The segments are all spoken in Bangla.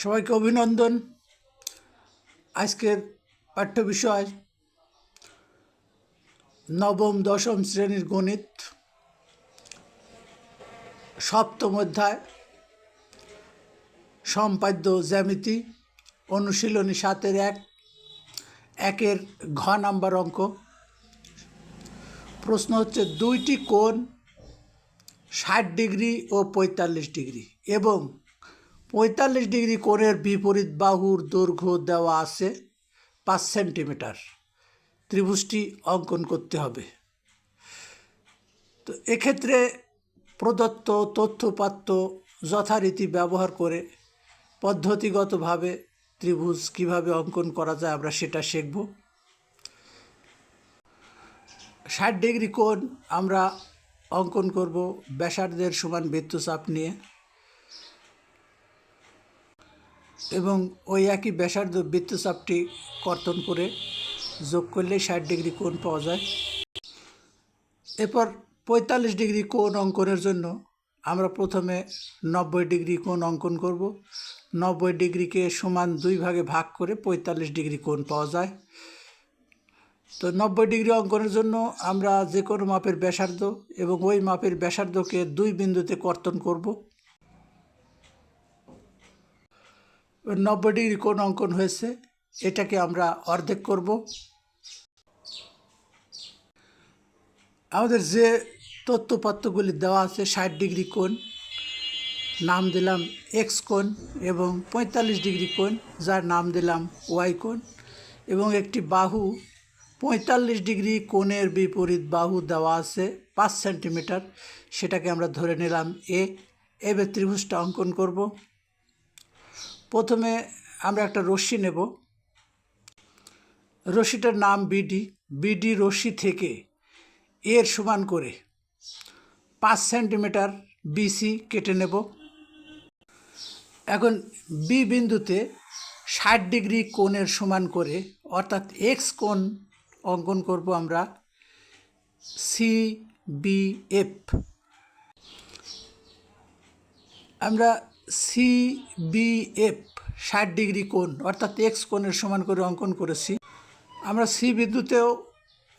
সবাইকে অভিনন্দন। আজকের পাঠ্য বিষয় নবম দশম শ্রেণীর গণিত, সপ্তম অধ্যায় সম্পাদ্য জ্যামিতি, অনুশীলনী 7-1 ঘ নাম্বার অঙ্ক। প্রশ্ন হচ্ছে, দুইটি কোণ 60 ডিগ্রি ও 45 ডিগ্রি এবং 45 ডিগ্রি কোণের বিপরীত বাহুর দৈর্ঘ্য দেওয়া আছে 5 সেন্টিমিটার। ত্রিভুজটি অঙ্কন করতে হবে। তো এক্ষেত্রে প্রদত্ত তথ্যপাত্য যথারীতি ব্যবহার করে পদ্ধতিগতভাবে ত্রিভুজ কিভাবে অঙ্কন করা যায় আমরা সেটা শিখব। 60 ডিগ্রি কোণ আমরা অঙ্কন করব ব্যাসার্ধের সমান বৃত্তচাপ নিয়ে, এবং ওই একই ব্যাসার্ধ বৃত্তচাপটি কর্তন করে যোগ করলে 60 ডিগ্রি কোণ পাওয়া যায়। এরপর 45 ডিগ্রি কোণ অঙ্কনের জন্য আমরা প্রথমে 90 ডিগ্রি কোণ অঙ্কন করব। 90 ডিগ্রিকে সমান 2 ভাগে ভাগ করে 45 ডিগ্রি কোণ পাওয়া যায়। তো 90 ডিগ্রি অঙ্কনের জন্য আমরা যে কোনো মাপের ব্যাসার্ধ এবং ওই মাপের ব্যাসার্ধকে 2 বিন্দুতে কর্তন করব। 90 ডিগ্রি কোণ অঙ্কন হয়েছে, এটাকে আমরা অর্ধেক করব। আমাদের যে তথ্যপাত্রগুলি দেওয়া আছে, 60 ডিগ্রি কোণ নাম দিলাম এক্স কোণ, এবং 45 ডিগ্রি কোণ যার নাম দিলাম ওয়াই কোণ, এবং একটি বাহু 45 ডিগ্রি কোণের বিপরীত বাহু দেওয়া আছে 5 সেন্টিমিটার, সেটাকে আমরা ধরে নিলাম এ। এবার ত্রিভুজটা অঙ্কন করব। প্রথমে আমরা একটা রশ্মি নেব, রশ্মিটার নাম বিডি। বিডি রশ্মি থেকে এর সমান করে 5 সেন্টিমিটার বিসি কেটে নেব। এখন বি বিন্দুতে 60 ডিগ্রি কোণের সমান করে, অর্থাৎ এক্স কোণ অঙ্কন করব আমরা সি বি এফ। আমরা সি বি এফ 60 ডিগ্রি কোণ অর্থাৎ এক্স কোণের সমান করে অঙ্কন করেছি। আমরা সি বিন্দুতেও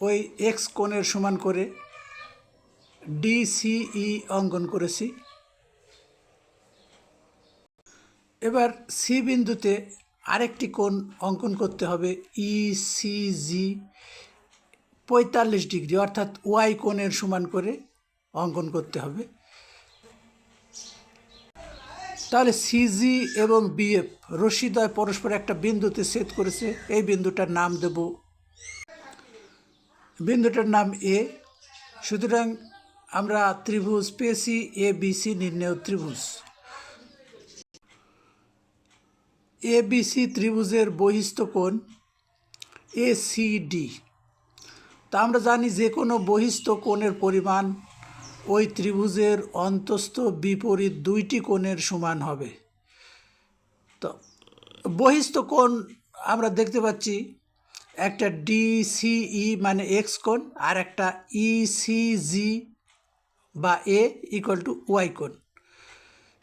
ওই এক্স কোণের সমান করে ডিসিই অঙ্কন করেছি। এবার সি বিন্দুতে আরেকটি কোণ অঙ্কন করতে হবে ইসিজি 45 ডিগ্রি অর্থাৎ ওয়াই কোণের সমান করে অঙ্কন করতে হবে। তাহলে সিজি এবং বিএফ রশ্মিদ্বয় পরস্পর একটা বিন্দুতে ছেদ করেছে, এই বিন্দুটার নাম দেব, বিন্দুটার নাম এ। সুতরাং আমরা ত্রিভুজ পেয়েছি এ বিসি নির্ণেয় ত্রিভুজ। এ বিসি ত্রিভুজের বহিস্থ কোণ এসিডি। তা আমরা জানি যে কোনো বহিস্থ কোণের পরিমাণ ওই ত্রিভুজের অন্তস্থ বিপরীত 2টি কোণের সমান হবে। তো বহিস্থ কোণ আমরা দেখতে পাচ্ছি একটা ডিসিই মানে এক্স কোণ, আর একটা ইসিজি বা এ ইকুয়াল টু ওয়াই কোণ।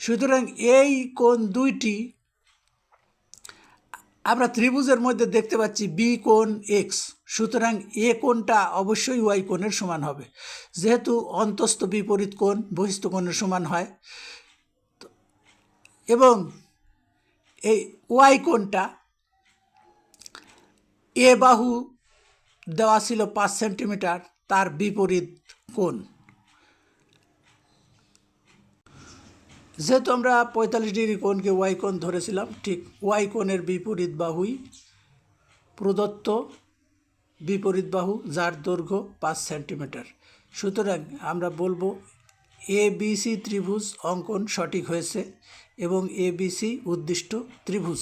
সুতরাং এই কোণ দুইটি আমরা ত্রিভুজের মধ্যে দেখতে পাচ্ছি বি কোণ এক্স, সুতরাং এ কোণটা অবশ্যই ওয়াই কোণের সমান হবে, যেহেতু অন্তস্থ বিপরীত কোণ বহিস্থ কোণের সমান হয়। এবং এই ওয়াই কোণটা এ বাহু দেওয়া ছিল 5 সেন্টিমিটার, তার বিপরীত কোণ। যেহেতু আমরা 45 ডিগ্রি কোণকে ওয়াই কোণ ধরেছিলাম, ঠিক ওয়াই কোণের বিপরীত বাহুই প্রদত্ত বিপরীত বাহু, যার দৈর্ঘ্য 5 সেন্টিমিটার। সুতরাং আমরা বলবো এ বিসি ত্রিভুজ অঙ্কন সঠিক হয়েছে এবং এ বিসি উদ্দিষ্ট ত্রিভুজ।